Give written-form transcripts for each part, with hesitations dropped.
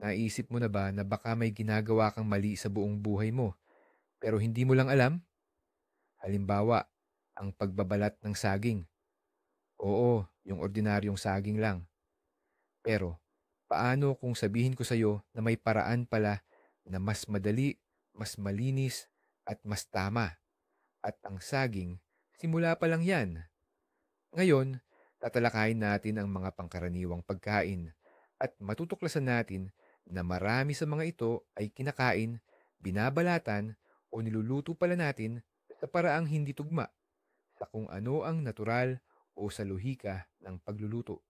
Naisip mo na ba na baka may ginagawa kang mali sa buong buhay mo, pero hindi mo lang alam? Halimbawa, ang pagbabalat ng saging. Oo, yung ordinaryong saging lang. Pero, paano kung sabihin ko sa'yo na may paraan pala na mas madali, mas malinis, at mas tama? At ang saging, simula pa lang yan. Ngayon, tatalakayin natin ang mga pangkaraniwang pagkain at matutuklasan natin na marami sa mga ito ay kinakain, binabalatan o niluluto pala natin sa paraang hindi tugma sa kung ano ang natural o sa lohika ng pagluluto.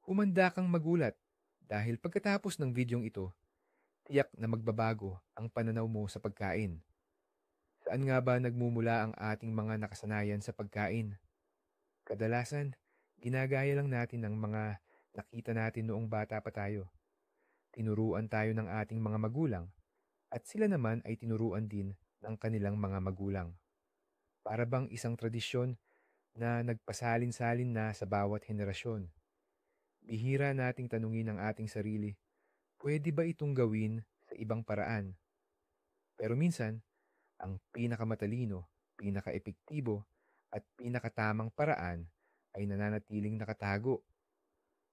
Humanda kang magulat dahil pagkatapos ng videong ito, tiyak na magbabago ang pananaw mo sa pagkain. Saan nga ba nagmumula ang ating mga nakasanayan sa pagkain? Kadalasan, ginagaya lang natin ang mga nakita natin noong bata pa tayo. Tinuruan tayo ng ating mga magulang at sila naman ay tinuruan din ng kanilang mga magulang. Para bang isang tradisyon na nagpasalin-salin na sa bawat henerasyon. Bihira nating tanungin ang ating sarili, pwede ba itong gawin sa ibang paraan? Pero minsan, ang pinakamatalino, pinakaepektibo, at pinakatamang paraan ay nananatiling nakatago.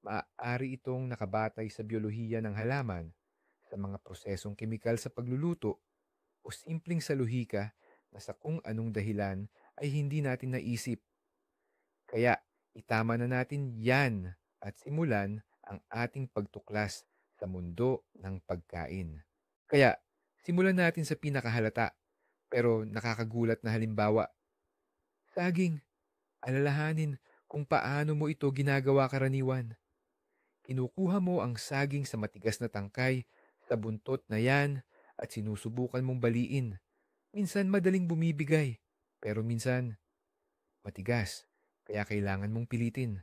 Maaari itong nakabatay sa biyolohiya ng halaman, sa mga prosesong kemikal sa pagluluto, o simpleng sa lohika na sa kung anong dahilan ay hindi natin naisip. Kaya itama na natin yan at simulan ang ating pagtuklas sa mundo ng pagkain. Kaya simulan natin sa pinakahalata pero nakakagulat na halimbawa. Saging, alalahanin kung paano mo ito ginagawa karaniwan. Kinukuha mo ang saging sa matigas na tangkay, sa buntot na yan, at sinusubukan mong baliin. Minsan madaling bumibigay, pero minsan matigas, kaya kailangan mong pilitin.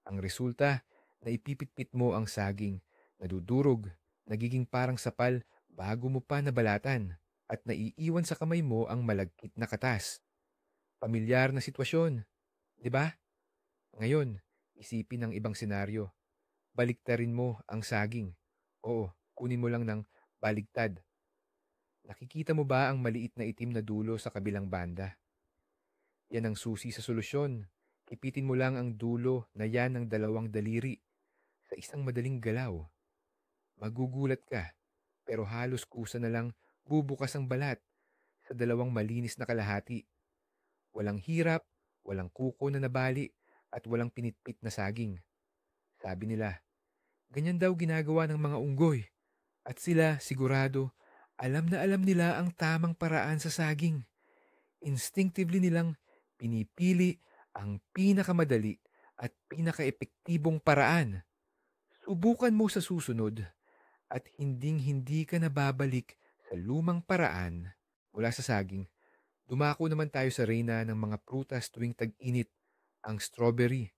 Ang resulta, naipipitpit mo ang saging, nadudurog, nagiging parang sapal bago mo pa nabalatan, at naiiwan sa kamay mo ang malagkit na katas. Pamilyar na sitwasyon, di ba? Ngayon, isipin ang ibang senaryo. Baliktarin mo ang saging. Oo, kunin mo lang ng baligtad. Nakikita mo ba ang maliit na itim na dulo sa kabilang banda? Yan ang susi sa solusyon. Ipitin mo lang ang dulo na yan ng dalawang daliri sa isang madaling galaw. Magugulat ka, pero halos kusa na lang bubukas ang balat sa dalawang malinis na kalahati. Walang hirap, walang kuko na nabali, at walang pinitpit na saging. Sabi nila, ganyan daw ginagawa ng mga unggoy. At sila, sigurado, alam na alam nila ang tamang paraan sa saging. Instinctively nilang pinipili ang pinakamadali at pinakaepektibong paraan. Subukan mo sa susunod at hinding-hindi ka nababalik sa lumang paraan mula sa saging. Dumako naman tayo sa reyna ng mga prutas tuwing tag-init, ang strawberry.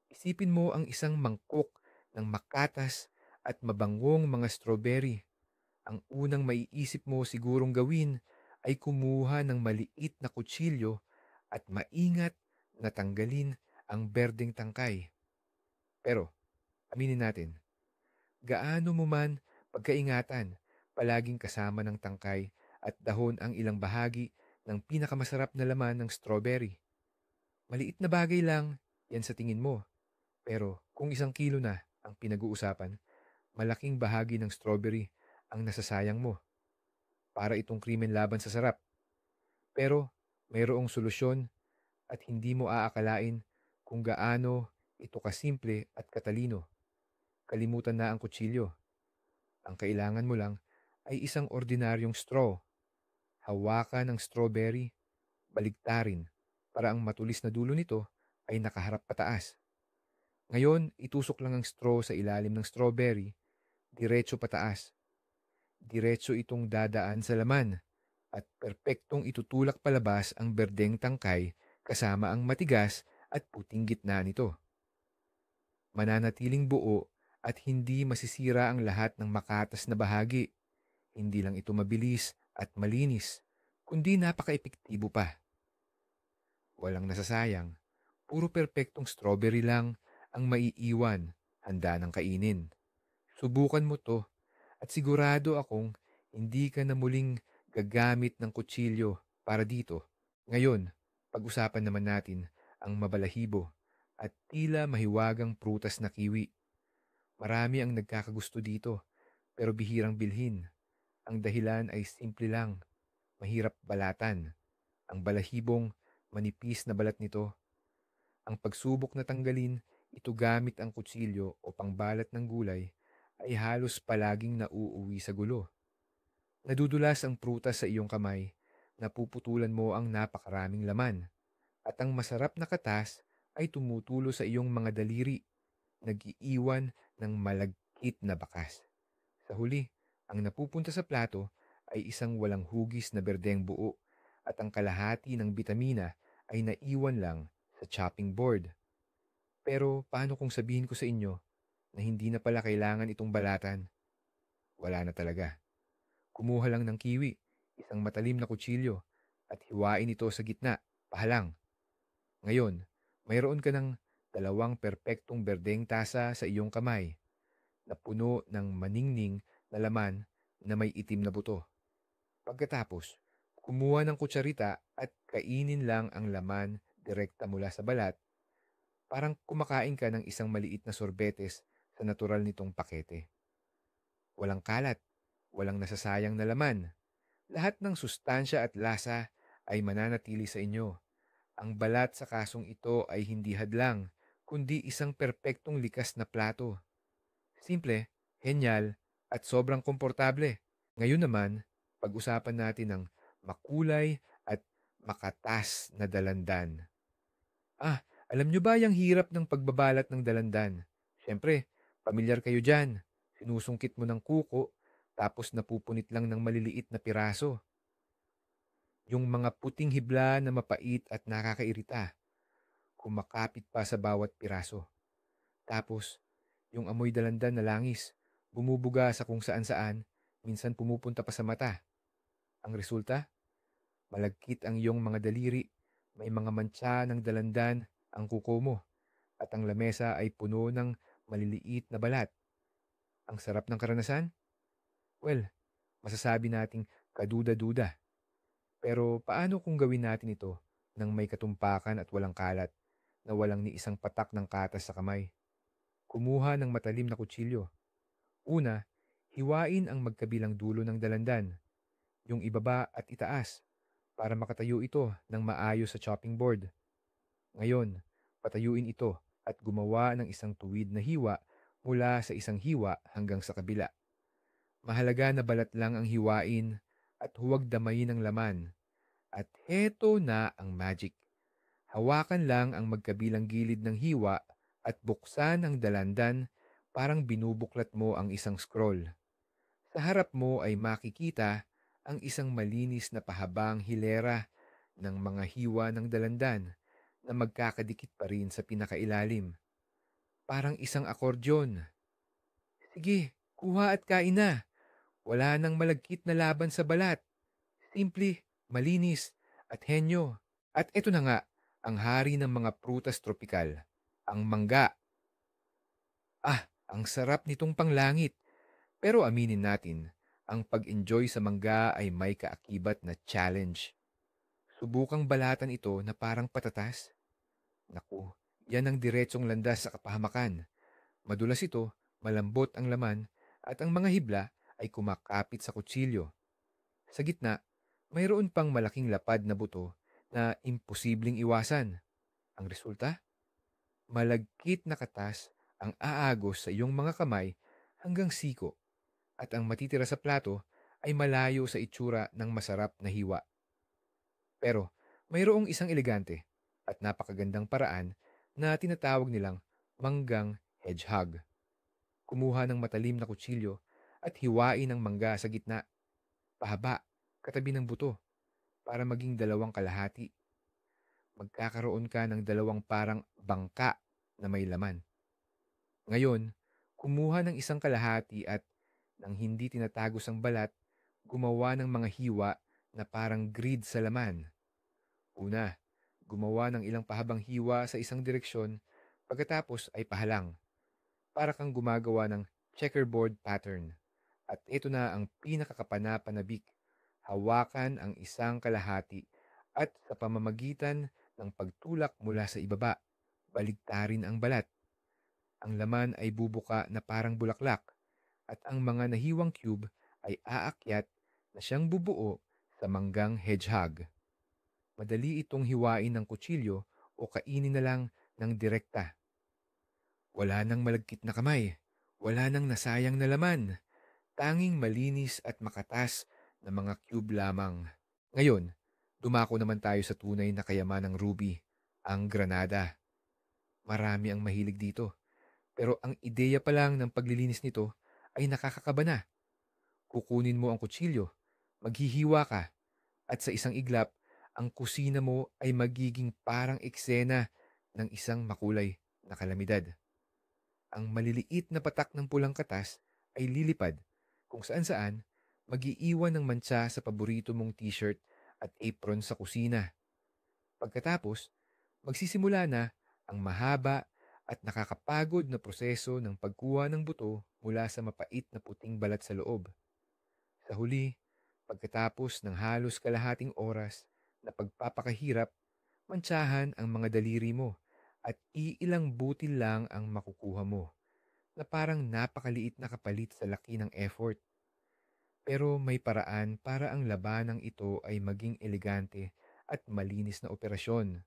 Isipin mo ang isang mangkok ng makatas at mabangong mga strawberry. Ang unang maiisip mo sigurong gawin ay kumuha ng maliit na kutsilyo at maingat na tanggalin ang berdeng tangkay. Pero, aminin natin, gaano mo man pagkaingatan, palaging kasama ng tangkay at dahon ang ilang bahagi ng pinakamasarap na laman ng strawberry. Maliit na bagay lang, yan sa tingin mo. Pero kung 1 kilo na ang pinag-uusapan, malaking bahagi ng strawberry ang nasasayang mo para itong krimen laban sa sarap. Pero mayroong solusyon at hindi mo aakalain kung gaano ito kasimple at katalino. Kalimutan na ang kutsilyo. Ang kailangan mo lang ay isang ordinaryong straw. Hawakan ng strawberry, baligtarin para ang matulis na dulo nito ay nakaharap pataas. Ngayon, itusok lang ang straw sa ilalim ng strawberry, diretso pataas. Diretso itong dadaan sa laman at perpektong itutulak palabas ang berdeng tangkay kasama ang matigas at puting gitna nito. Mananatiling buo at hindi masisira ang lahat ng makatas na bahagi. Hindi lang ito mabilis at malinis, kundi napaka-epektibo pa. Walang nasasayang, puro perpektong strawberry lang ang maiiwan, handa ng kainin. Subukan mo 'to at sigurado akong hindi ka na muling gagamit ng kutsilyo para dito. Ngayon, pag-usapan naman natin ang mabalahibo at tila mahiwagang prutas na kiwi. Marami ang nagkakagusto dito, pero bihirang bilhin. Ang dahilan ay simple lang, mahirap balatan. Ang balahibong, manipis na balat nito. Ang pagsubok na tanggalin ito gamit ang kutsilyo o pangbalat ng gulay ay halos palaging nauuwi sa gulo. Nadudulas ang prutas sa iyong kamay, napuputulan mo ang napakaraming laman, at ang masarap na katas ay tumutulo sa iyong mga daliri, nag-iiwan ng malagkit na bakas. Sa huli, ang napupunta sa plato ay isang walang hugis na berdeng buo at ang kalahati ng bitamina ay naiwan lang sa chopping board. Pero paano kung sabihin ko sa inyo na hindi na pala kailangan itong balatan? Wala na talaga. Kumuha lang ng kiwi, isang matalim na kutsilyo, at hiwain ito sa gitna, pahalang. Ngayon, mayroon ka ng dalawang perpektong berdeng tasa sa iyong kamay na puno ng maningning na laman na may itim na buto. Pagkatapos, kumuha ng kutsarita at kainin lang ang laman direkta mula sa balat, parang kumakain ka ng isang maliit na sorbetes sa natural nitong pakete. Walang kalat, walang nasasayang na laman. Lahat ng sustansya at lasa ay mananatili sa inyo. Ang balat sa kasong ito ay hindi hadlang, kundi isang perpektong likas na plato. Simple, henyal, at sobrang komportable. Ngayon naman, pag-usapan natin ang makulay at makatas na dalandan. Alam nyo ba yung hirap ng pagbabalat ng dalandan? Siyempre, pamilyar kayo dyan. Sinusungkit mo ng kuko, tapos napupunit lang ng maliliit na piraso. Yung mga puting hibla na mapait at nakakairita, kumakapit pa sa bawat piraso. Tapos, yung amoy dalandan na langis, bumubuga sa kung saan-saan, minsan pumupunta pa sa mata. Ang resulta, malagkit ang iyong mga daliri, may mga mantsa ng dalandan ang kuko mo, at ang lamesa ay puno ng maliliit na balat. Ang sarap ng karanasan? Well, masasabi nating kaduda-duda. Pero paano kung gawin natin ito nang may katumpakan at walang kalat, na walang ni isang patak ng katas sa kamay? Kumuha ng matalim na kutsilyo. Una, hiwain ang magkabilang dulo ng dalandan, yung ibaba at itaas, para makatayo ito ng maayos sa chopping board. Ngayon, patayuin ito at gumawa ng isang tuwid na hiwa mula sa isang hiwa hanggang sa kabila. Mahalaga na balat lang ang hiwain at huwag damayin ng laman. At heto na ang magic. Hawakan lang ang magkabilang gilid ng hiwa at buksan ang dalandan, parang binubuklat mo ang isang scroll. Sa harap mo ay makikita ang isang malinis na pahabang hilera ng mga hiwa ng dalandan na magkakadikit pa rin sa pinakailalim. Parang isang akordeon. Sige, kuha at kain na. Wala nang malagkit na laban sa balat. Simple, malinis, at henyo. At eto na nga, ang hari ng mga prutas tropikal, ang mangga. Ang sarap nitong panglangit. Pero aminin natin, ang pag-enjoy sa mangga ay may kaakibat na challenge. Subukang balatan ito na parang patatas. Naku, yan ang diretsong landas sa kapahamakan. Madulas ito, malambot ang laman, at ang mga hibla ay kumakapit sa kutsilyo. Sa gitna, mayroon pang malaking lapad na buto na imposibleng iwasan. Ang resulta? Malagkit na katas ang aagos sa iyong mga kamay hanggang siko, at ang matitira sa plato ay malayo sa itsura ng masarap na hiwa. Pero mayroong isang elegante at napakagandang paraan na tinatawag nilang manggang hedgehog. Kumuha ng matalim na kutsilyo at hiwain ang mangga sa gitna, pahaba, katabi ng buto, para maging dalawang kalahati. Magkakaroon ka ng dalawang parang bangka na may laman. Ngayon, kumuha ng isang kalahati at nang hindi tinatagos ang balat, gumawa ng mga hiwa na parang grid sa laman. Una, gumawa ng ilang pahabang hiwa sa isang direksyon, pagkatapos ay pahalang, para kang gumagawa ng checkerboard pattern. At ito na ang pinakakapanapanabik. Hawakan ang isang kalahati at sa pamamagitan ng pagtulak mula sa ibaba, baligtarin ang balat. Ang laman ay bubuka na parang bulaklak at ang mga nahiwang cube ay aakyat na siyang bubuo sa manggang hedgehog. Madali itong hiwain ng kutsilyo o kainin na lang ng direkta. Wala nang malagkit na kamay, wala nang nasayang na laman, tanging malinis at makatas na mga cube lamang. Ngayon, dumako naman tayo sa tunay na kayaman ng ruby, ang granada. Marami ang mahilig dito, pero ang ideya pa lang ng paglilinis nito ay nakakakaba na. Kukunin mo ang kutsilyo, maghihiwa ka, at sa isang iglap, ang kusina mo ay magiging parang eksena ng isang makulay na kalamidad. Ang maliliit na patak ng pulang katas ay lilipad kung saan-saan, mag-iiwan ng mantsa sa paborito mong t-shirt at apron sa kusina. Pagkatapos, magsisimula na ang mahaba at nakakapagod na proseso ng pagkuha ng buto mula sa mapait na puting balat sa loob. Sa huli, pagkatapos ng halos kalahating oras na pagpapakahirap, mantsahan ang mga daliri mo at iilang butil lang ang makukuha mo na parang napakaliit na kapalit sa laki ng effort. Pero may paraan para ang labanang ito ay maging elegante at malinis na operasyon.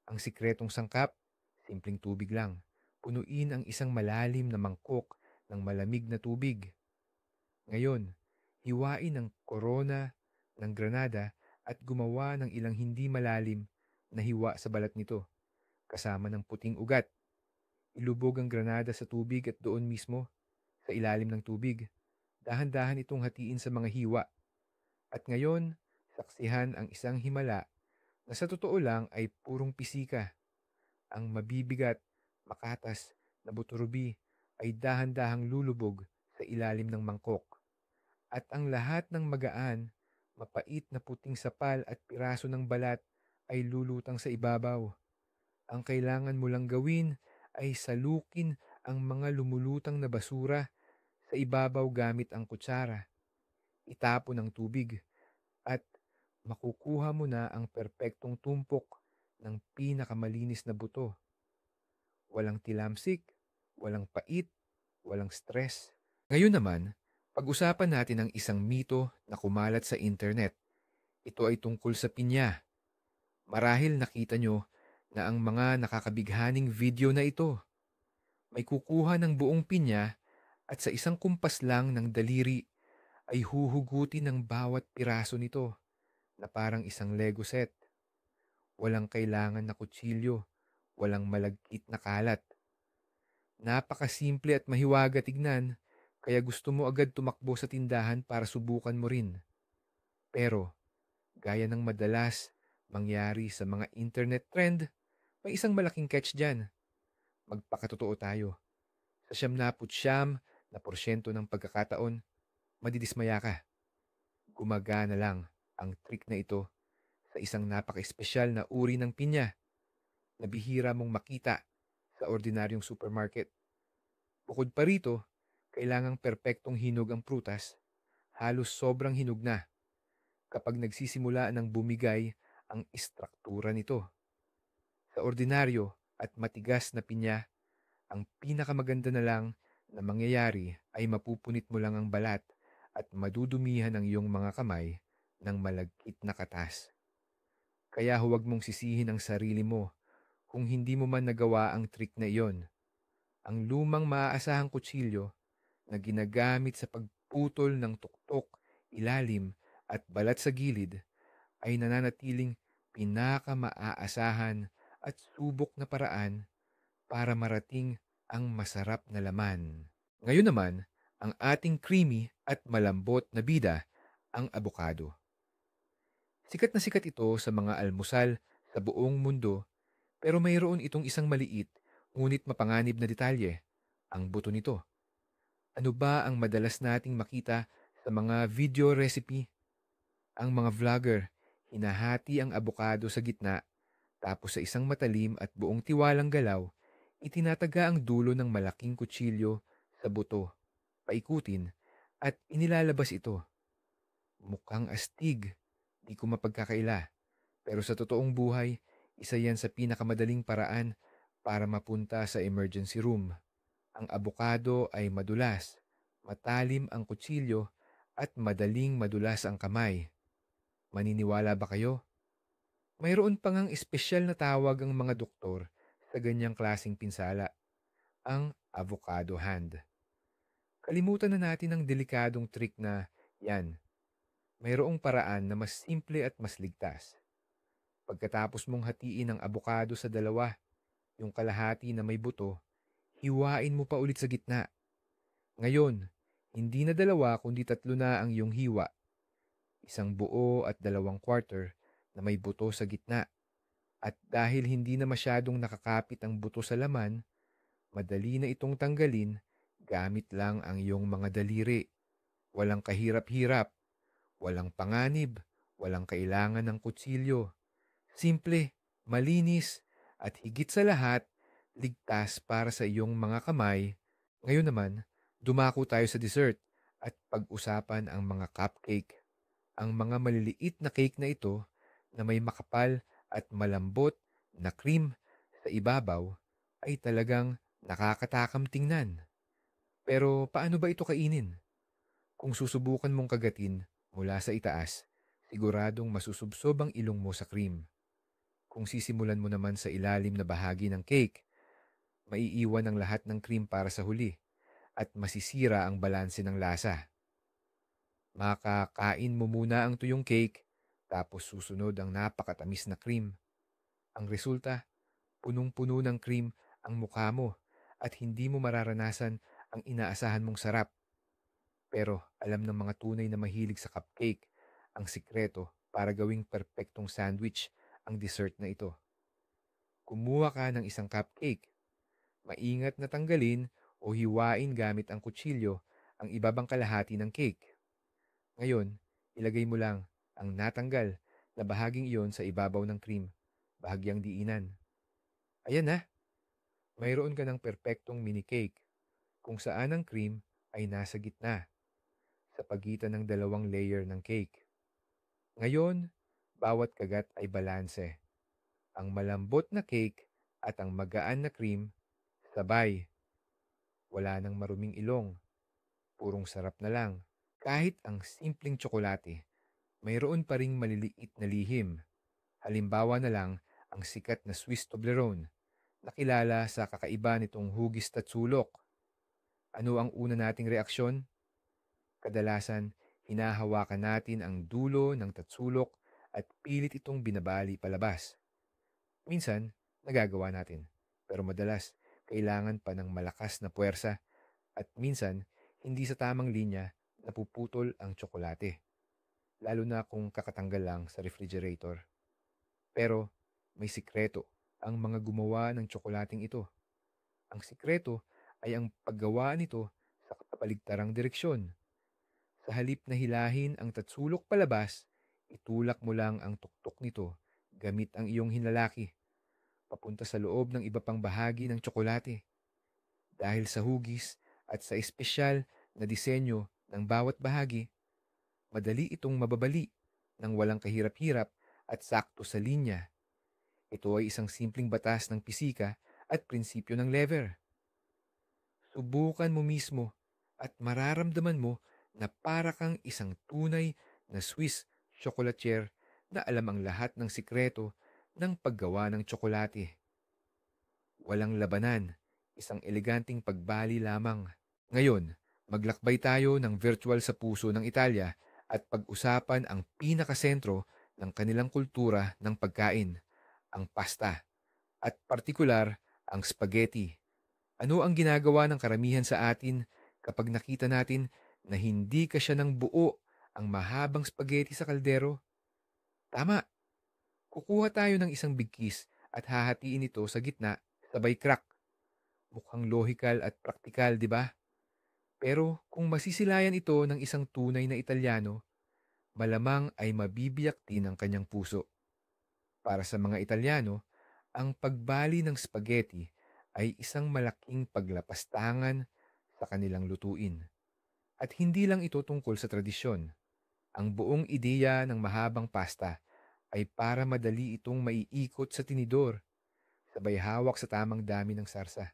Ang sikretong sangkap, simpleng tubig lang. Punuin ang isang malalim na mangkok ng malamig na tubig. Ngayon, hiwain ang korona ng granada at gumawa ng ilang hindi malalim na hiwa sa balat nito, kasama ng puting ugat. Ilubog ang granada sa tubig at doon mismo, sa ilalim ng tubig. Dahan-dahan itong hatiin sa mga hiwa. At ngayon, saksihan ang isang himala na sa totoo lang ay purong pisika. Ang mabibigat, makatas na buturubi ay dahan-dahang lulubog sa ilalim ng mangkok. At ang lahat ng magaan, mapait na puting sapal at piraso ng balat ay lulutang sa ibabaw. Ang kailangan mo lang gawin ay salukin ang mga lumulutang na basura sa ibabaw gamit ang kutsara. Itapon ang tubig at makukuha mo na ang perpektong tumpok ng pinakamalinis na buto. Walang tilamsik, walang pait, walang stress. Ngayon naman, pag-usapan natin ang isang mito na kumalat sa internet. Ito ay tungkol sa pinya. Marahil nakita nyo na ang mga nakakabighaning video na ito. May kukuha ng buong pinya at sa isang kumpas lang ng daliri ay huhugutin ng bawat piraso nito na parang isang Lego set. Walang kailangan na kutsilyo, walang malagkit na kalat. Napakasimple at mahiwaga tignan, kaya gusto mo agad tumakbo sa tindahan para subukan mo rin. Pero, gaya ng madalas mangyari sa mga internet trend, may isang malaking catch dyan. Magpakatotoo tayo. Sa 99% ng pagkakataon, madidismaya ka. Gumagana lang ang trick na ito sa isang napaka-espesyal na uri ng pinya na bihira mong makita sa ordinaryong supermarket. Bukod pa rito, kailangang perpektong hinog ang prutas, halos sobrang hinog na kapag nagsisimula ng bumigay ang istruktura nito. Sa ordinaryo at matigas na pinya, ang pinakamaganda na lang na mangyayari ay mapupunit mo lang ang balat at madudumihan ang iyong mga kamay ng malagkit na katas. Kaya huwag mong sisihin ang sarili mo kung hindi mo man nagawa ang trick na iyon. Ang lumang maaasahang kutsilyo na ginagamit sa pagputol ng tuktok, ilalim at balat sa gilid ay nananatiling pinaka-maaasahan at subok na paraan para marating ang masarap na laman. Ngayon naman, ang ating creamy at malambot na bida, ang abokado. Sikat na sikat ito sa mga almusal sa buong mundo, pero mayroon itong isang maliit ngunit mapanganib na detalye, ang buto nito. Ano ba ang madalas nating makita sa mga video recipe? Ang mga vlogger, hinahati ang abokado sa gitna, tapos sa isang matalim at buong tiwalang galaw, itinataga ang dulo ng malaking kutsilyo sa buto. paikutin at inilalabas ito. Mukhang astig, di ko mapagkakaila. Pero sa totoong buhay, isa yan sa pinakamadaling paraan para mapunta sa emergency room. Ang abokado ay madulas, matalim ang kutsilyo at madaling madulas ang kamay. Maniniwala ba kayo? Mayroon pa ngang espesyal na tawag ang mga doktor sa ganyang klasing pinsala, ang avocado hand. Kalimutan na natin ang delikadong trick na yan. Mayroong paraan na mas simple at mas ligtas. Pagkatapos mong hatiin ang abokado sa dalawa, yung kalahati na may buto, hiwain mo pa ulit sa gitna. Ngayon, hindi na dalawa kundi tatlo na ang iyong hiwa. Isang buo at dalawang quarter na may buto sa gitna. At dahil hindi na masyadong nakakapit ang buto sa laman, madali na itong tanggalin gamit lang ang iyong mga daliri. Walang kahirap-hirap, walang panganib, walang kailangan ng kutsilyo. Simple, malinis, at higit sa lahat, ligtas para sa iyong mga kamay. Ngayon naman, dumako tayo sa dessert at pag-usapan ang mga cupcake. Ang mga maliliit na cake na ito na may makapal at malambot na cream sa ibabaw ay talagang nakakatakam tingnan. Pero paano ba ito kainin? Kung susubukan mong kagatin mula sa itaas, siguradong masusubsob ang ilong mo sa cream. Kung sisimulan mo naman sa ilalim na bahagi ng cake, maiiwan ang lahat ng cream para sa huli at masisira ang balanse ng lasa. Makakain mo muna ang tuyong cake, tapos susunod ang napakatamis na cream. Ang resulta, punong-puno ng cream ang mukha mo at hindi mo mararanasan ang inaasahan mong sarap. Pero alam ng mga tunay na mahilig sa cupcake ang sikreto para gawing perpektong sandwich ang dessert na ito. Kumuha ka ng isang cupcake. Maingat na tanggalin o hiwain gamit ang kutsilyo ang ibabang kalahati ng cake. Ngayon, ilagay mo lang ang natanggal na bahaging iyon sa ibabaw ng cream, bahagyang diinan. Ayan na, mayroon ka ng perpektong mini cake kung saan ang cream ay nasa gitna, sa pagitan ng dalawang layer ng cake. Ngayon, bawat kagat ay balanse. Ang malambot na cake at ang magaan na cream, sabay. Wala nang maruming ilong, purong sarap na lang. Kahit ang simpleng tsokolate, mayroon pa ring maliliit na lihim. Halimbawa na lang ang sikat na Swiss Toblerone, na kilala sa kakaiba nitong hugis tatsulok. Ano ang una nating reaksyon? Kadalasan, hinahawakan natin ang dulo ng tatsulok at pilit itong binabali palabas. Minsan, nagagawa natin. Pero madalas, kailangan pa ng malakas na puwersa at minsan, hindi sa tamang linya napuputol ang tsokolate. Lalo na kung kakatanggal lang sa refrigerator. Pero may sikreto ang mga gumawa ng tsokolating ito. Ang sikreto ay ang paggawa nito sa kapaligtarang direksyon. Sa halip na hilahin ang tatsulok palabas, itulak mo lang ang tuktok nito gamit ang iyong hinlalaki papunta sa loob ng iba pang bahagi ng tsokolate. Dahil sa hugis at sa espesyal na disenyo ng bawat bahagi, madali itong mababali ng walang kahirap-hirap at sakto sa linya. Ito ay isang simpleng batas ng pisika at prinsipyo ng lever. Subukan mo mismo at mararamdaman mo na para kang isang tunay na Swiss chocolatier na alam ang lahat ng sikreto ng paggawa ng tsokolate. Walang labanan, isang eleganting pagbali lamang. Ngayon, maglakbay tayo ng virtual sa puso ng Italia at pag-usapan ang pinakasentro ng kanilang kultura ng pagkain, ang pasta, at partikular ang spaghetti. Ano ang ginagawa ng karamihan sa atin kapag nakita natin na hindi kasya ng buo ang mahabang spaghetti sa kaldero? Tama, kukuha tayo ng isang bigkis at hahatiin ito sa gitna sabay crack. Mukhang lohikal at praktikal, di ba? Pero kung masisilayan ito ng isang tunay na Italyano, malamang ay mabibiyak din ang kanyang puso. Para sa mga Italyano, ang pagbali ng spaghetti ay isang malaking paglapastangan sa kanilang lutuin. At hindi lang ito tungkol sa tradisyon. Ang buong ideya ng mahabang pasta ay para madali itong maiikot sa tinidor, sabay hawak sa tamang dami ng sarsa.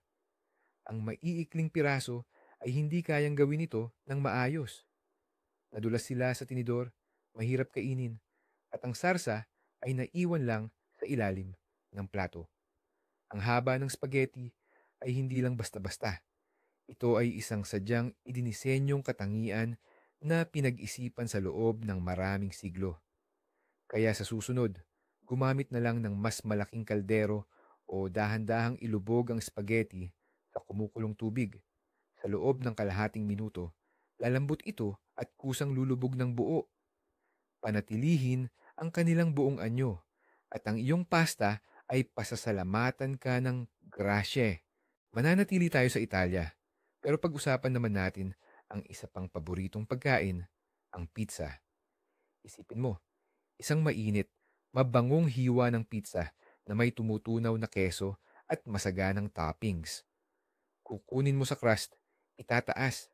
Ang maiikling piraso ay hindi kayang gawin ito ng maayos. Nadulas sila sa tinidor, mahirap kainin, at ang sarsa ay naiwan lang sa ilalim ng plato. Ang haba ng spaghetti ay hindi lang basta-basta. Ito ay isang sadyang idinisenyong katangian na pinag-isipan sa loob ng maraming siglo. Kaya sa susunod, gumamit na lang ng mas malaking kaldero o dahan-dahang ilubog ang spaghetti sa kumukulong tubig. Sa loob ng kalahating minuto, lalambot ito at kusang lulubog ng buo. Panatilihin ang kanilang buong anyo at ang iyong pasta ay pasasalamatan ka ng grasye. Mananatili tayo sa Italia, pero pag-usapan naman natin ang isa pang paboritong pagkain, ang pizza. Isipin mo, isang mainit, mabangong hiwa ng pizza na may tumutunaw na keso at masaganang toppings. Kukunin mo sa crust, itataas.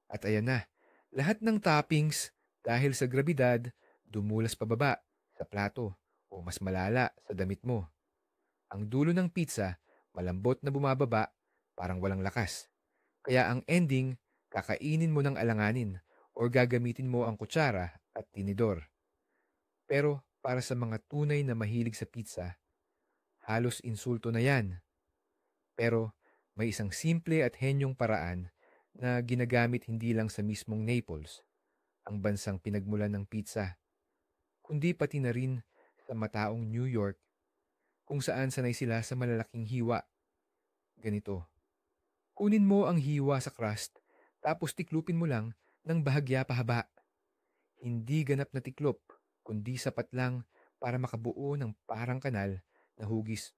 At ayan na, lahat ng toppings dahil sa grabidad, dumulas pababa sa plato o mas malala sa damit mo. Ang dulo ng pizza, malambot na bumababa, parang walang lakas. Kaya ang ending, kakainin mo ng alanganin o gagamitin mo ang kutsara at tinidor. Pero para sa mga tunay na mahilig sa pizza, halos insulto na yan. Pero may isang simple at henyong paraan na ginagamit hindi lang sa mismong Naples, ang bansang pinagmulan ng pizza, kundi pati na rin sa mataong New York kung saan sanay sila sa malalaking hiwa. Ganito, kunin mo ang hiwa sa crust tapos tiklupin mo lang ng bahagya pahaba. Hindi ganap na tiklop, kundi sapat lang para makabuo ng parang kanal na hugis.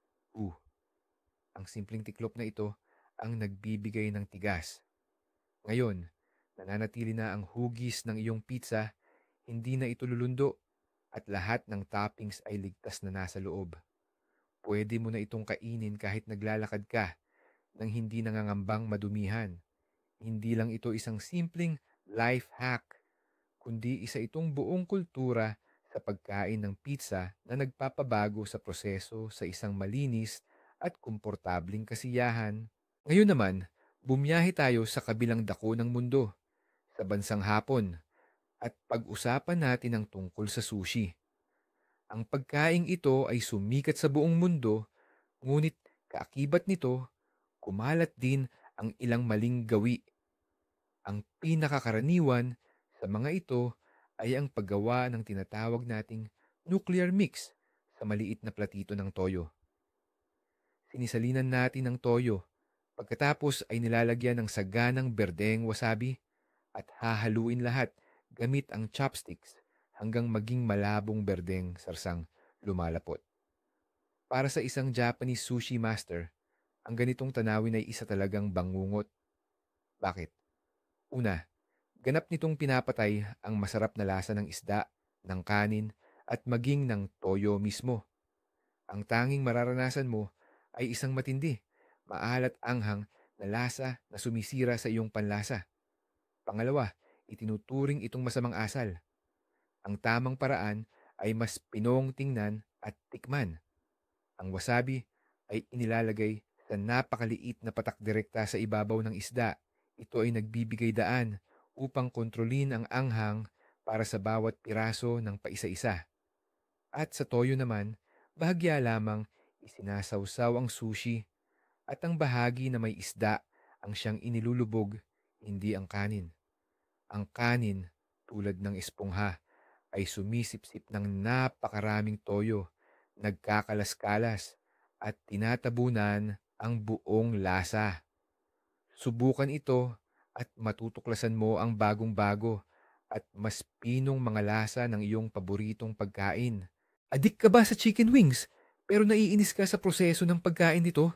Ang simpleng tiklop na ito ang nagbibigay ng tigas. Ngayon, nananatili na ang hugis ng iyong pizza, hindi na ito lulundo at lahat ng toppings ay ligtas na nasa loob. Pwede mo na itong kainin kahit naglalakad ka nang hindi nangangambang madumihan. Hindi lang ito isang simpleng life hack, kundi isa itong buong kultura sa pagkain ng pizza na nagpapabago sa proseso sa isang malinis at komportabling kasiyahan. Ngayon naman, bumiyahe tayo sa kabilang dako ng mundo, sa bansang Hapon, at pag-usapan natin ang tungkol sa sushi. Ang pagkaing ito ay sumikat sa buong mundo, ngunit kaakibat nito, kumalat din ang ilang maling gawi. Ang pinakakaraniwan sa mga ito ay ang paggawa ng tinatawag nating nuclear mix sa maliit na platito ng toyo. Sinisalinan natin ng toyo, pagkatapos ay nilalagyan ng saganang berdeng wasabi at hahaluin lahat gamit ang chopsticks hanggang maging malabong berdeng sarsang lumalapot. Para sa isang Japanese sushi master, ang ganitong tanawin ay isa talagang bangungot. Bakit? Una, ganap nitong pinapatay ang masarap na lasa ng isda, ng kanin, at maging ng toyo mismo. Ang tanging mararanasan mo ay isang matindi, maalat anghang na lasa na sumisira sa iyong panlasa. Pangalawa, itinuturing itong masamang asal. Ang tamang paraan ay mas pinong tingnan at tikman. Ang wasabi ay inilalagay sa napakaliit na patak direkta sa ibabaw ng isda. Ito ay nagbibigay daan upang kontrolin ang anghang para sa bawat piraso ng paisa-isa. At sa toyo naman, bahagya lamang isinasawsaw ang sushi at ang bahagi na may isda ang siyang inilulubog, hindi ang kanin. Ang kanin, tulad ng espongha, ay sumisipsip ng napakaraming toyo, nagkakalas-kalas, at tinatabunan ang buong lasa. Subukan ito at matutuklasan mo ang bagong-bago at mas pinong mga lasa ng iyong paboritong pagkain. Adik ka ba sa chicken wings pero naiinis ka sa proseso ng pagkain nito?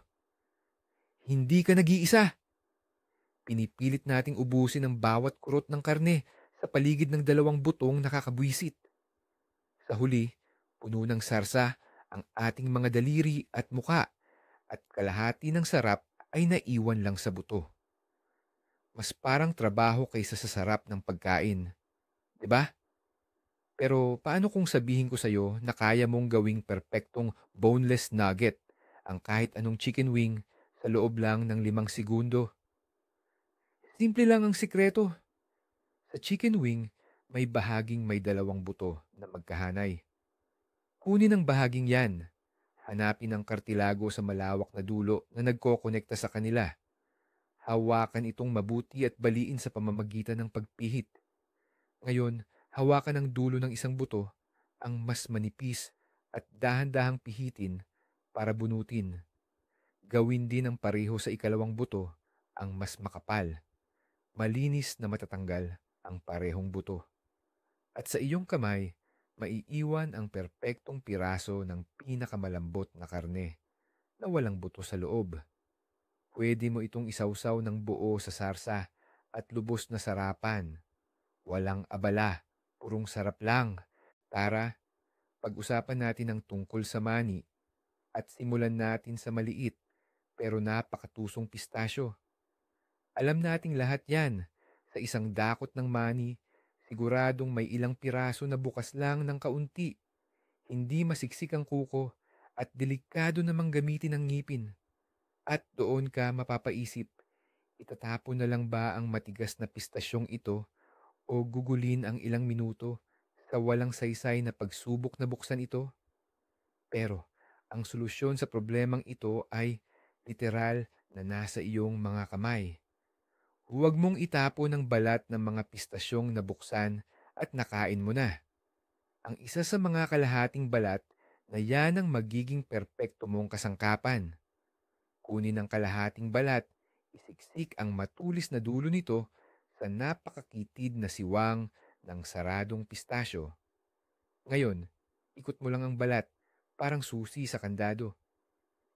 Hindi ka nag-iisa. Pinipilit nating ubusin ang bawat kurot ng karne sa paligid ng dalawang butong nakakabwisit. Sa huli, puno ng sarsa ang ating mga daliri at muka at kalahati ng sarap ay naiwan lang sa buto. Mas parang trabaho kaysa sa sarap ng pagkain, 'di ba? Pero paano kung sabihin ko sa'yo na kaya mong gawing perpektong boneless nugget ang kahit anong chicken wing sa loob lang ng 5 segundo? Simple lang ang sikreto. Sa chicken wing, may bahaging may 2 buto na magkahanay. Kunin ang bahaging yan. Hanapin ang kartilago sa malawak na dulo na nagkokonekta sa kanila. Hawakan itong mabuti at baliin sa pamamagitan ng pagpihit. Ngayon, hawakan ang dulo ng isang buto, ang mas manipis, at dahan-dahang pihitin para bunutin. Gawin din ang pareho sa ikalawang buto, ang mas makapal. Malinis na matatanggal ang parehong buto. At sa iyong kamay, maiiwan ang perpektong piraso ng pinakamalambot na karne na walang buto sa loob. Pwede mo itong isawsaw ng buo sa sarsa at lubos na sarapan. Walang abala, purong sarap lang. Tara, pag-usapan natin ang tungkol sa mani at simulan natin sa maliit pero napakatusong pistasyo. Alam nating lahat yan. Sa isang dakot ng mani, siguradong may ilang piraso na bukas lang ng kaunti. Hindi masiksik ang kuko at delikado namang gamitin ang ngipin. At doon ka mapapaisip, itatapon na lang ba ang matigas na pistasyong ito o gugulin ang ilang minuto sa walang saysay na pagsubok na buksan ito? Pero ang solusyon sa problemang ito ay literal na nasa iyong mga kamay. Huwag mong itapon ang balat ng mga pistasyong nabuksan at nakain mo na. Ang isa sa mga kalahating balat na yan ang magiging perpekto mong kasangkapan. Kunin ang kalahating balat, isiksik ang matulis na dulo nito sa napakakitid na siwang ng saradong pistasyo. Ngayon, ikot mo lang ang balat, parang susi sa kandado.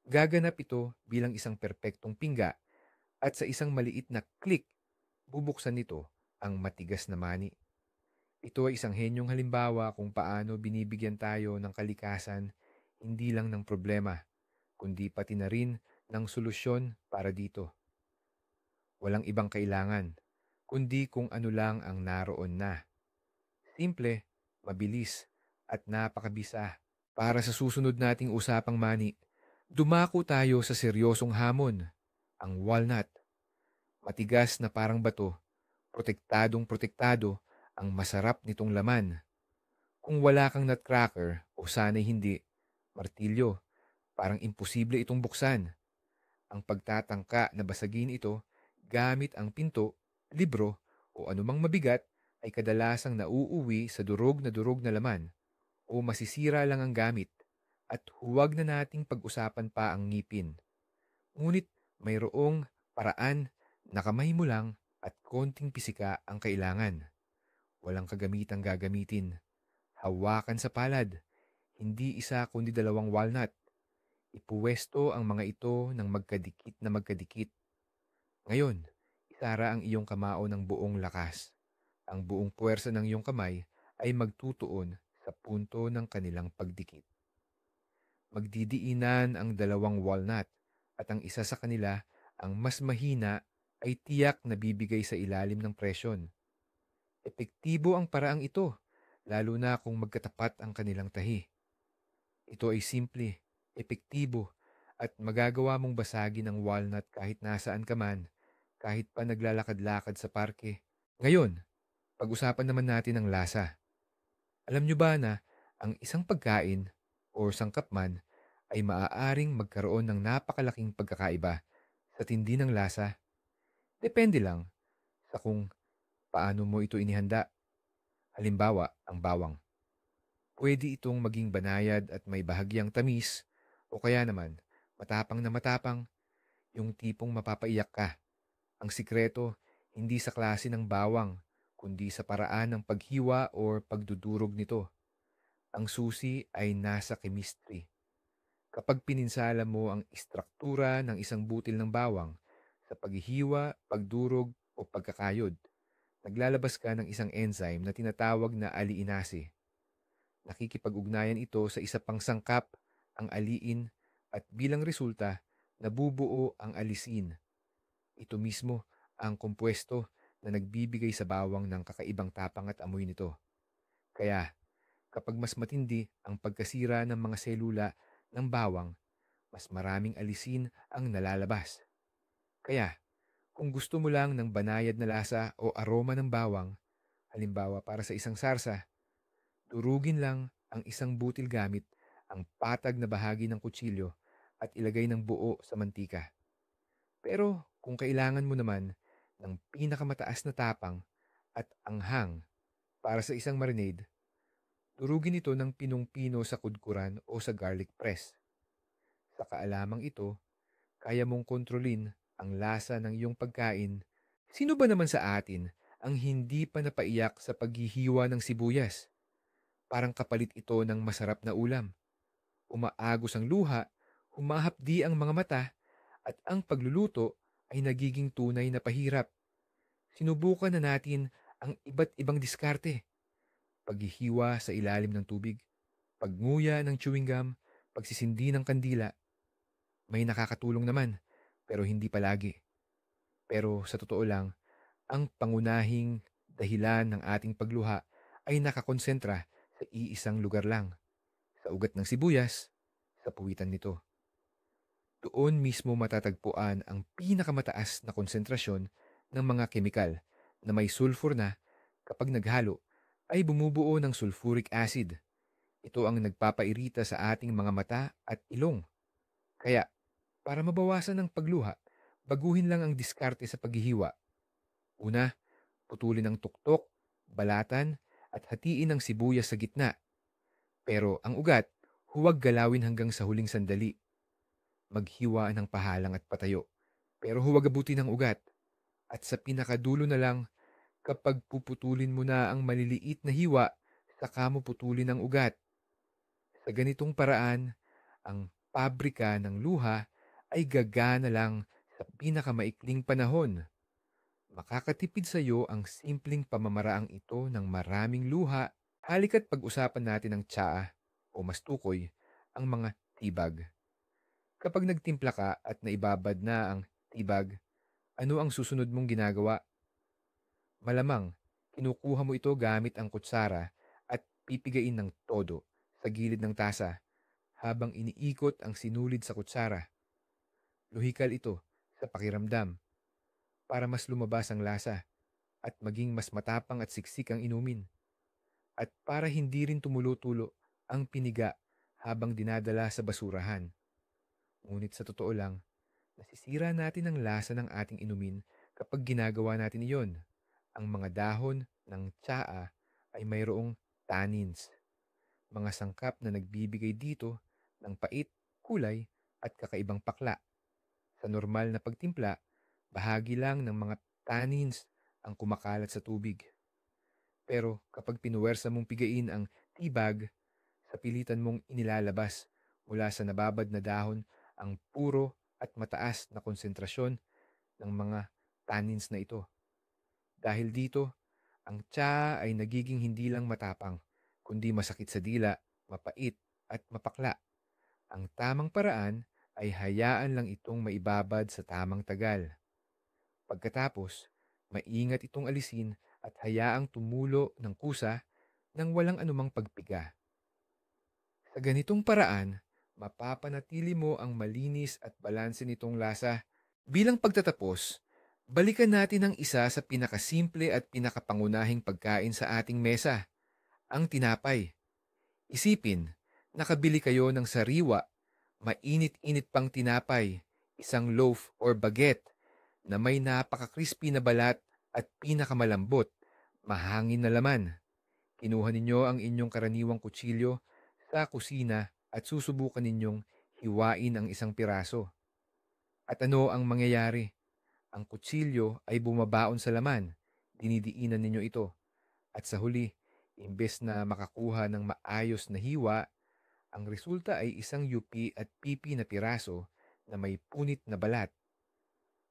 Gaganap ito bilang isang perpektong pingga at sa isang maliit na click, bubuksan nito ang matigas na mani. Ito ay isang henyong halimbawa kung paano binibigyan tayo ng kalikasan hindi lang ng problema, kundi pati na rin ng solusyon para dito. Walang ibang kailangan, kundi kung ano lang ang naroon na. Simple, mabilis, at napakabisa. Para sa susunod nating usapang mani, dumako tayo sa seryosong hamon, ang walnut. Matigas na parang bato, protektadong protektado ang masarap nitong laman. Kung wala kang nutcracker o sana'y hindi, martilyo, parang imposible itong buksan. Ang pagtatangka na basagin ito gamit ang pinto, libro o anumang mabigat ay kadalasang nauuwi sa durog na laman o masisira lang ang gamit at huwag na nating pag-usapan pa ang ngipin. Ngunit mayroong paraan na kamay mo lang at konting pisika ang kailangan. Walang kagamitang gagamitin. Hawakan sa palad, hindi isa kundi 2 walnut. Ipuwesto ang mga ito ng magkadikit na magkadikit. Ngayon, isara ang iyong kamao ng buong lakas. Ang buong puwersa ng iyong kamay ay magtutuon sa punto ng kanilang pagdikit. Magdidiinan ang 2 walnut at ang isa sa kanila, ang mas mahina, ay tiyak na bibigay sa ilalim ng presyon. Epektibo ang paraang ito, lalo na kung magkatapat ang kanilang tahi. Ito ay simple, epektibo, at magagawa mong basagin ang walnut kahit nasaan ka man, kahit pa naglalakad-lakad sa parke. Ngayon, pag-usapan naman natin ang lasa. Alam nyo ba na ang isang pagkain o sangkap man ay maaaring magkaroon ng napakalaking pagkakaiba sa tindi ng lasa? Depende lang sa kung paano mo ito inihanda. Halimbawa, ang bawang. Pwede itong maging banayad at may bahagyang tamis o kaya naman matapang, yung tipong mapapaiyak ka. Ang sikreto, hindi sa klase ng bawang, kundi sa paraan ng paghiwa o pagdudurog nito. Ang susi ay nasa chemistry. Kapag pininsala mo ang istruktura ng isang butil ng bawang sa paghihiwa, pagdurog o pagkakayod, naglalabas ka ng isang enzyme na tinatawag na aliinase. Nakikipag-ugnayan ito sa isa pang sangkap, ang aliin, at bilang resulta, nabubuo ang alisin. Ito mismo ang kompuesto na nagbibigay sa bawang ng kakaibang tapang at amoy nito. Kaya, kapag mas matindi ang pagkasira ng mga selula ng bawang, mas maraming alisin ang nalalabas. Kaya, kung gusto mo lang ng banayad na lasa o aroma ng bawang, halimbawa para sa isang sarsa, durugin lang ang isang butil gamit ang patag na bahagi ng kutsilyo at ilagay ng buo sa mantika. Pero kung kailangan mo naman ng pinakamataas na tapang at anghang para sa isang marinade, durugin ito ng pinung-pino sa kudkuran o sa garlic press. Sa kaalamang ito, kaya mong kontrolin ang lasa ng iyong pagkain. Sino ba naman sa atin ang hindi pa napaiyak sa paghihiwa ng sibuyas? Parang kapalit ito ng masarap na ulam. Umaagos ang luha, humahapdi ang mga mata, at ang pagluluto ay nagiging tunay na pahirap. Sinubukan na natin ang iba't ibang diskarte. Paghihiwa sa ilalim ng tubig, pagnguya ng chewing gum, pagsisindi ng kandila. May nakakatulong naman, pero hindi palagi. Pero sa totoo lang, ang pangunahing dahilan ng ating pagluha ay nakakonsentra sa iisang lugar lang, sa ugat ng sibuyas, sa puwitan nito. Doon mismo matatagpuan ang pinakamataas na konsentrasyon ng mga kemikal na may sulfur na kapag naghalo ay bumubuo ng sulfuric acid. Ito ang nagpapairita sa ating mga mata at ilong. Kaya, para mabawasan ang pagluha, baguhin lang ang diskarte sa paghihiwa. Una, putulin ang tuktok, balatan, at hatiin ang sibuyas sa gitna. Pero ang ugat, huwag galawin hanggang sa huling sandali. Maghiwa ng pahalang at patayo, pero huwag abutin ang ugat. At sa pinakadulo na lang, kapag puputulin mo na ang maliliit na hiwa, saka mo putulin ang ugat. Sa ganitong paraan, ang pabrika ng luha ay gagana lang sa pinakamaikling panahon. Makakatipid sa iyo ang simpleng pamamaraang ito ng maraming luha. Halika't pag-usapan natin ang tsaa o mas tukoy, ang mga tibag. Kapag nagtimpla ka at naibabad na ang tibag, ano ang susunod mong ginagawa? Malamang, kinukuha mo ito gamit ang kutsara at pipigain ng todo sa gilid ng tasa habang iniikot ang sinulid sa kutsara. Lohikal ito sa pakiramdam para mas lumabas ang lasa at maging mas matapang at siksik ang inumin. At para hindi rin tumulo-tulo ang piniga habang dinadala sa basurahan. Ngunit sa totoo lang, nasisira natin ang lasa ng ating inumin kapag ginagawa natin iyon. Ang mga dahon ng tsaa ay mayroong tannins, mga sangkap na nagbibigay dito ng pait, kulay at kakaibang pakla. Sa normal na pagtimpla, bahagi lang ng mga tannins ang kumakalat sa tubig. Pero kapag pinuwersa mong pigain ang tibag, sa pilitan mong inilalabas mula sa nababad na dahon ang puro at mataas na konsentrasyon ng mga tannins na ito. Dahil dito, ang tsaa ay nagiging hindi lang matapang, kundi masakit sa dila, mapait at mapakla. Ang tamang paraan ay hayaan lang itong maibabad sa tamang tagal. Pagkatapos, maingat itong alisin at hayaang tumulo ng kusa nang walang anumang pagpiga. Sa ganitong paraan, mapapanatili mo ang malinis at balanse nitong lasa. Bilang pagtatapos, balikan natin ang isa sa pinakasimple at pinakapangunahing pagkain sa ating mesa, ang tinapay. Isipin, nakabili kayo ng sariwa, mainit-init pang tinapay, isang loaf or baguette na may napaka-crispy na balat at pinakamalambot, mahangin na laman. Kinuha ninyo ang inyong karaniwang kutsilyo sa kusina at susubukan ninyong hiwain ang isang piraso. At ano ang mangyayari? Ang kutsilyo ay bumabaon sa laman, dinidiinan ninyo ito, at sa huli, imbes na makakuha ng maayos na hiwa, ang resulta ay isang yupi at pipi na piraso na may punit na balat.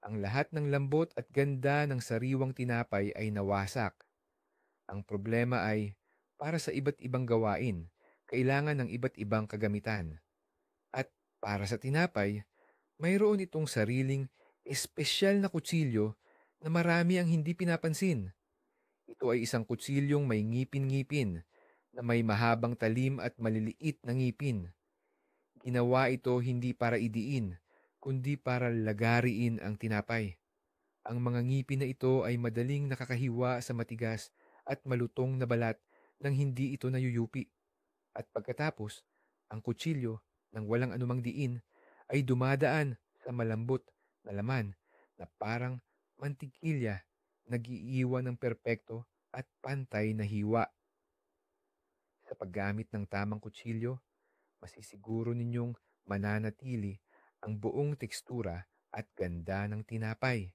Ang lahat ng lambot at ganda ng sariwang tinapay ay nawasak. Ang problema ay, para sa iba't ibang gawain, kailangan ng iba't ibang kagamitan. At para sa tinapay, mayroon itong sariling espesyal na kutsilyo na marami ang hindi pinapansin. Ito ay isang kutsilyong may ngipin-ngipin na may mahabang talim at maliliit na ngipin. Ginawa ito hindi para idiin, kundi para lagariin ang tinapay. Ang mga ngipin na ito ay madaling nakakahiwa sa matigas at malutong na balat nang hindi ito nayuyupi. At pagkatapos, ang kutsilyo nang walang anumang diin ay dumadaan sa malambot na laman na parang mantikilya, nag-iiwan ng perpekto at pantay na hiwa. Sa paggamit ng tamang kutsilyo, masisiguro ninyong mananatili ang buong tekstura at ganda ng tinapay.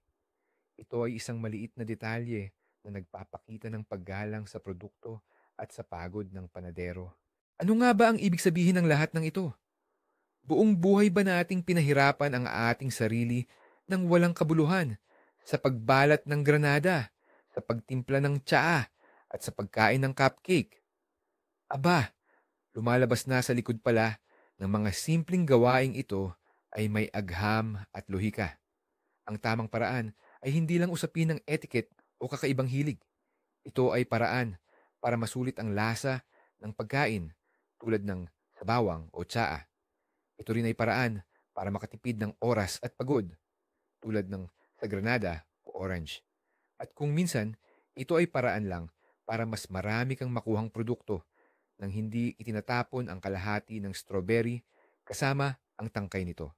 Ito ay isang maliit na detalye na nagpapakita ng paggalang sa produkto at sa pagod ng panadero. Ano nga ba ang ibig sabihin ng lahat ng ito? Buong buhay ba nating pinahirapan ang ating sarili ng walang kabuluhan sa pagbalat ng granada, sa pagtimpla ng tsaa, at sa pagkain ng cupcake? Aba, lumalabas na sa likod pala ng mga simpleng gawaing ito ay may agham at lohika. Ang tamang paraan ay hindi lang usapin ng etiquette o kakaibang hilig. Ito ay paraan para masulit ang lasa ng pagkain tulad ng sabawang o tsaa. Ito rin ay paraan para makatipid ng oras at pagod tulad ng sa granada o orange. At kung minsan, ito ay paraan lang para mas marami kang makuhang produkto nang hindi itinatapon ang kalahati ng strawberry kasama ang tangkay nito.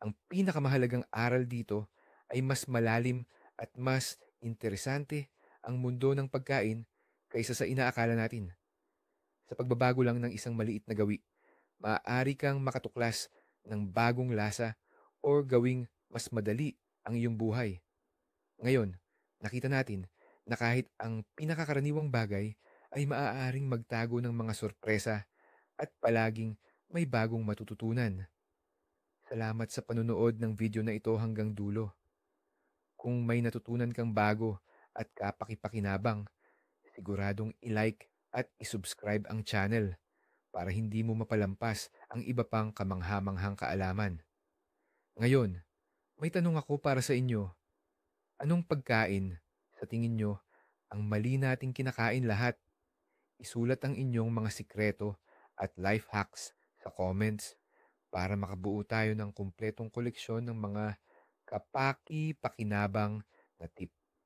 Ang pinakamahalagang aral dito ay mas malalim at mas interesante ang mundo ng pagkain kaysa sa inaakala natin. Sa pagbabago lang ng isang maliit na gawi, maaari kang makatuklas ng bagong lasa o gawing mas madali ang iyong buhay. Ngayon, nakita natin na kahit ang pinakakaraniwang bagay ay maaaring magtago ng mga sorpresa at palaging may bagong matututunan. Salamat sa panunood ng video na ito hanggang dulo. Kung may natutunan kang bago at kapakipakinabang, siguradong i-like at i-subscribe ang channel para hindi mo mapalampas ang iba pang kamanghamanghang kaalaman. Ngayon, may tanong ako para sa inyo. Anong pagkain, sa tingin nyo, ang mali nating kinakain lahat? Isulat ang inyong mga sikreto at life hacks sa comments para makabuo tayo ng kumpletong koleksyon ng mga kapaki-pakinabang na tips